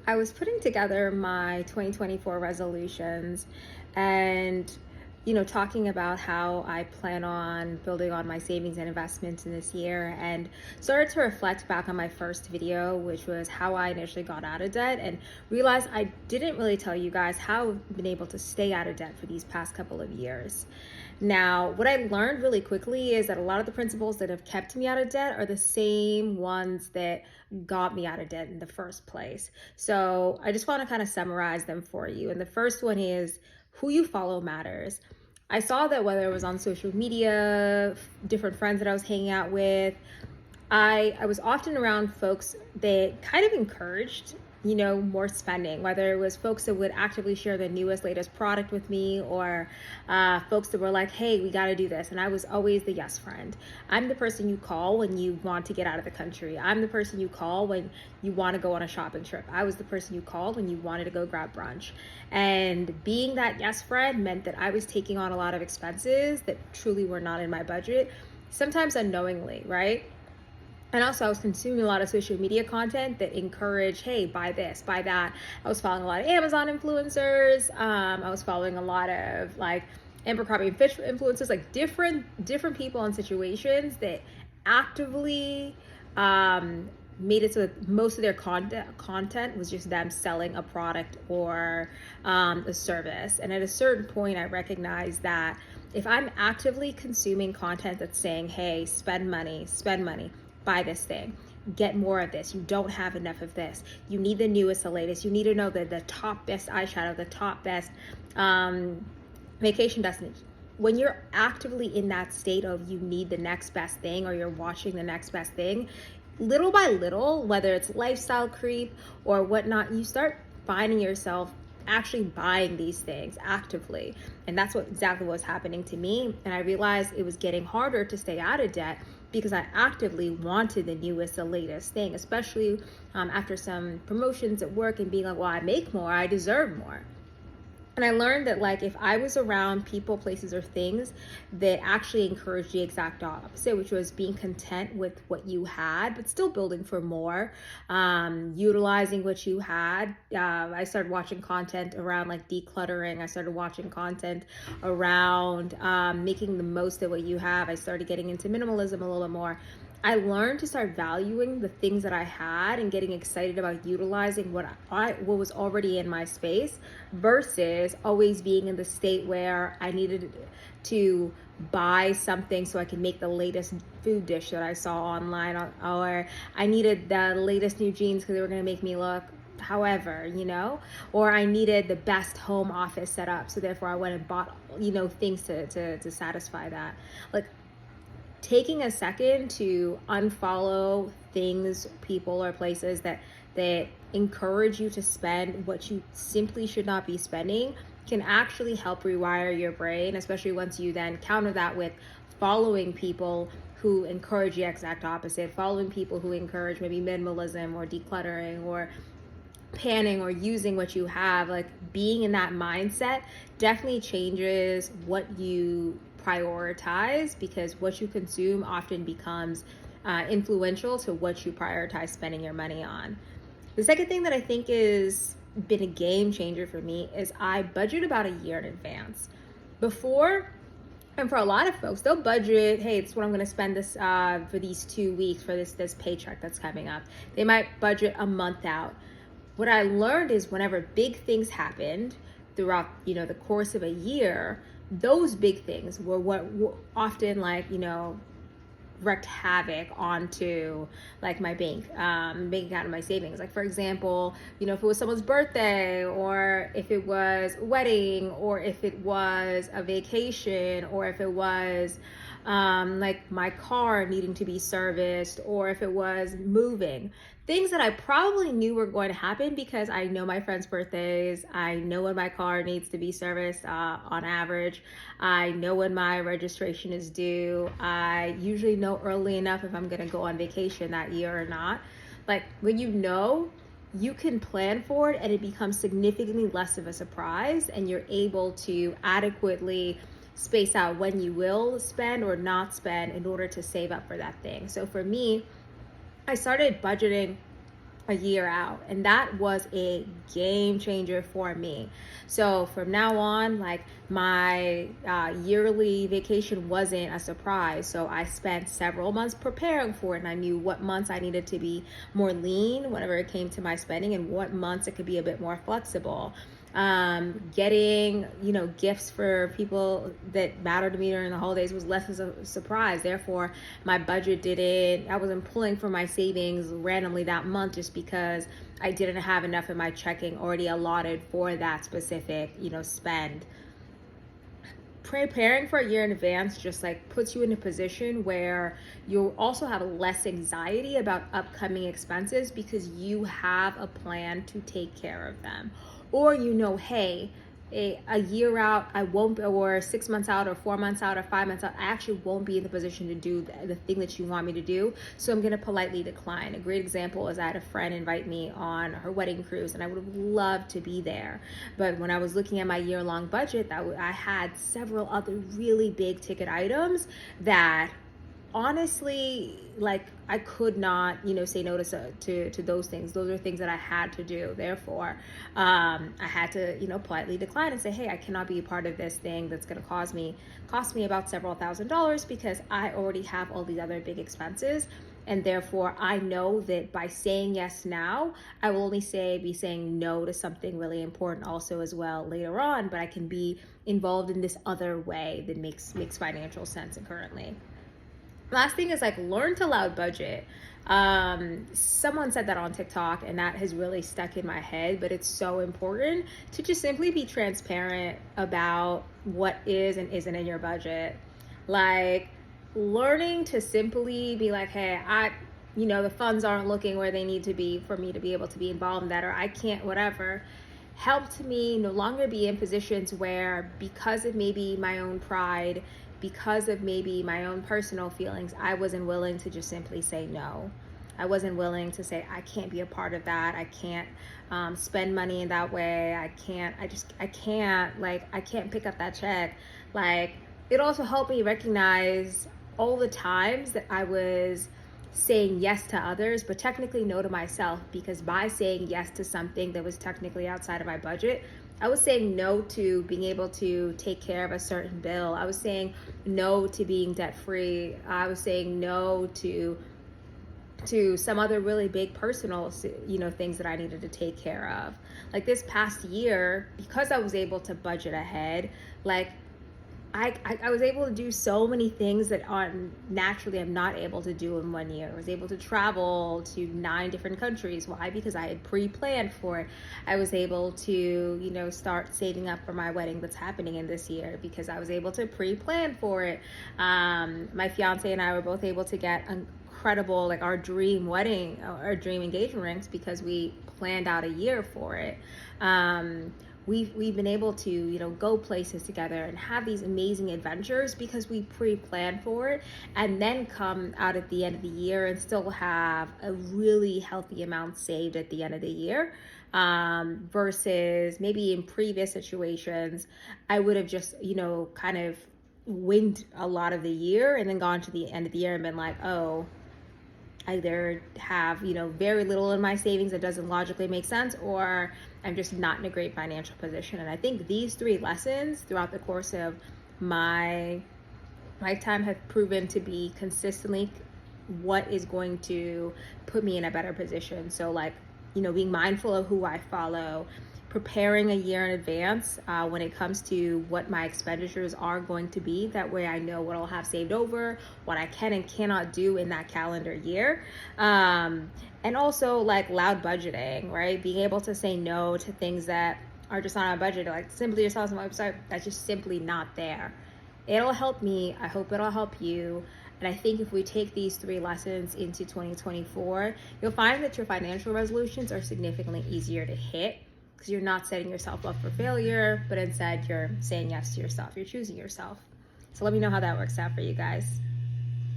I was putting together my 2024 resolutions and talking about how I plan on building on my savings and investments in this year, and started to reflect back on my first video, which was how I initially got out of debt, and realized I didn't really tell you guys how I've been able to stay out of debt for these past couple of years. Now, what I learned really quickly is that a lot of the principles that have kept me out of debt are the same ones that got me out of debt in the first place. So I just want to kind of summarize them for you. And the first one is who you follow matters. I saw that whether it was on social media, different friends that I was hanging out with, I was often around folks that kind of encouraged, more spending, whether it was folks that would actively share the newest, latest product with me, or folks that were like, hey, we got to do this. And I was always the yes friend. I'm the person you call when you want to get out of the country. I'm the person you call when you want to go on a shopping trip. I was the person you called when you wanted to go grab brunch. And being that yes friend meant that I was taking on a lot of expenses that truly were not in my budget, sometimes unknowingly, right? And also I was consuming a lot of social media content that encouraged, hey, buy this, buy that. I was following a lot of Amazon influencers. I was following a lot of like Abercrombie and Fitch influencers, like different people in situations that actively made it so that most of their content was just them selling a product or a service. And at a certain point, I recognized that if I'm actively consuming content that's saying, hey, spend money, buy this thing, get more of this, you don't have enough of this, you need the newest, the latest, you need to know the top best eyeshadow, the top best vacation destination. When you're actively in that state of you need the next best thing, or you're watching the next best thing, little by little, whether it's lifestyle creep or whatnot, you start finding yourself actually buying these things actively. And that's exactly what was happening to me. And I realized it was getting harder to stay out of debt because I actively wanted the newest, the latest thing, especially after some promotions at work and being like, well, I make more, I deserve more. And I learned that like if I was around people, places, or things that actually encouraged the exact opposite, which was being content with what you had, but still building for more, utilizing what you had. I started watching content around like decluttering. I started watching content around making the most of what you have. I started getting into minimalism a little bit more. I learned to start valuing the things that I had and getting excited about utilizing what was already in my space, versus always being in the state where I needed to buy something so I could make the latest food dish that I saw online, or I needed the latest new jeans because they were going to make me look however, or I needed the best home office set up, so therefore I went and bought things to satisfy that. Like, taking a second to unfollow things, people, or places that encourage you to spend what you simply should not be spending can actually help rewire your brain, especially once you then counter that with following people who encourage the exact opposite, following people who encourage maybe minimalism or decluttering or panning or using what you have. Like, being in that mindset definitely changes what you prioritize, because what you consume often becomes influential to what you prioritize spending your money on. The second thing that I think is been a game changer for me is I budget about a year in advance. Before, and for a lot of folks, they'll budget, hey, it's what I'm going to spend this for these 2 weeks for this paycheck that's coming up. They might budget a month out. What I learned is whenever big things happened throughout, the course of a year, those big things were what often wreaked havoc onto like my bank account and my savings. Like, for example, if it was someone's birthday, or if it was a wedding, or if it was a vacation, or if it was like my car needing to be serviced, or if it was moving, things that I probably knew were going to happen because I know my friends' birthdays, I know when my car needs to be serviced on average, I know when my registration is due, I usually know early enough if I'm gonna go on vacation that year or not. Like, when you can plan for it and it becomes significantly less of a surprise, and you're able to adequately space out when you will spend or not spend in order to save up for that thing. So for me, I started budgeting a year out, and that was a game changer for me. So from now on, like, my yearly vacation wasn't a surprise. So I spent several months preparing for it, and I knew what months I needed to be more lean whenever it came to my spending, and what months it could be a bit more flexible. Getting, gifts for people that matter to me during the holidays was less of a surprise. Therefore, my budget I wasn't pulling from my savings randomly that month just because I didn't have enough in my checking already allotted for that specific, spend. Preparing for a year in advance just like puts you in a position where you'll also have less anxiety about upcoming expenses because you have a plan to take care of them. Or hey, a year out, I won't, or 6 months out, or 4 months out, or 5 months out, I actually won't be in the position to do the thing that you want me to do. So I'm going to politely decline. A great example is I had a friend invite me on her wedding cruise, and I would have loved to be there. But when I was looking at my year-long budget, I had several other really big ticket items that honestly, like, I could not, say no to those things. Those are things that I had to do. Therefore, I had to, politely decline and say, hey, I cannot be a part of this thing that's going to cost me about several $1,000s because I already have all these other big expenses. And therefore, I know that by saying yes now, I will only be saying no to something really important also as well later on, but I can be involved in this other way that makes financial sense currently. Last thing is, like, learn to loud budget. Someone said that on TikTok, and that has really stuck in my head, but it's so important to just simply be transparent about what is and isn't in your budget. Like, learning to simply be like, hey, the funds aren't looking where they need to be for me to be able to be involved in that, or I can't, whatever, helped me no longer be in positions where, because of maybe my own pride, because of maybe my own personal feelings, I wasn't willing to just simply say no. I wasn't willing to say, I can't be a part of that. I can't spend money in that way. I can't pick up that check. Like, it also helped me recognize all the times that I was saying yes to others, but technically no to myself, because by saying yes to something that was technically outside of my budget, I was saying no to being able to take care of a certain bill. I was saying no to being debt free. I was saying no to some other really big personal, things that I needed to take care of. Like, this past year, because I was able to budget ahead, like, I was able to do so many things that naturally I'm not able to do in 1 year. I was able to travel to 9 different countries. Why? Because I had pre-planned for it. I was able to, start saving up for my wedding that's happening in this year because I was able to pre-plan for it. My fiance and I were both able to get incredible, like, our dream wedding, our dream engagement rings, because we planned out a year for it. We've been able to, go places together and have these amazing adventures because we pre-planned for it, and then come out at the end of the year and still have a really healthy amount saved at the end of the year. Versus maybe in previous situations, I would have just, kind of winged a lot of the year and then gone to the end of the year and been like, oh, I either have, very little in my savings that doesn't logically make sense, or I'm just not in a great financial position. And I think these 3 lessons throughout the course of my lifetime have proven to be consistently what is going to put me in a better position. So, like, being mindful of who I follow, preparing a year in advance when it comes to what my expenditures are going to be. That way I know what I'll have saved over, what I can and cannot do in that calendar year. And also, like, loud budgeting, right? Being able to say no to things that are just not on a budget, like Simply Yourself on my website, that's just simply not there. It'll help me. I hope it'll help you. And I think if we take these 3 lessons into 2024, you'll find that your financial resolutions are significantly easier to hit, because you're not setting yourself up for failure, but instead you're saying yes to yourself. You're choosing yourself. So let me know how that works out for you guys.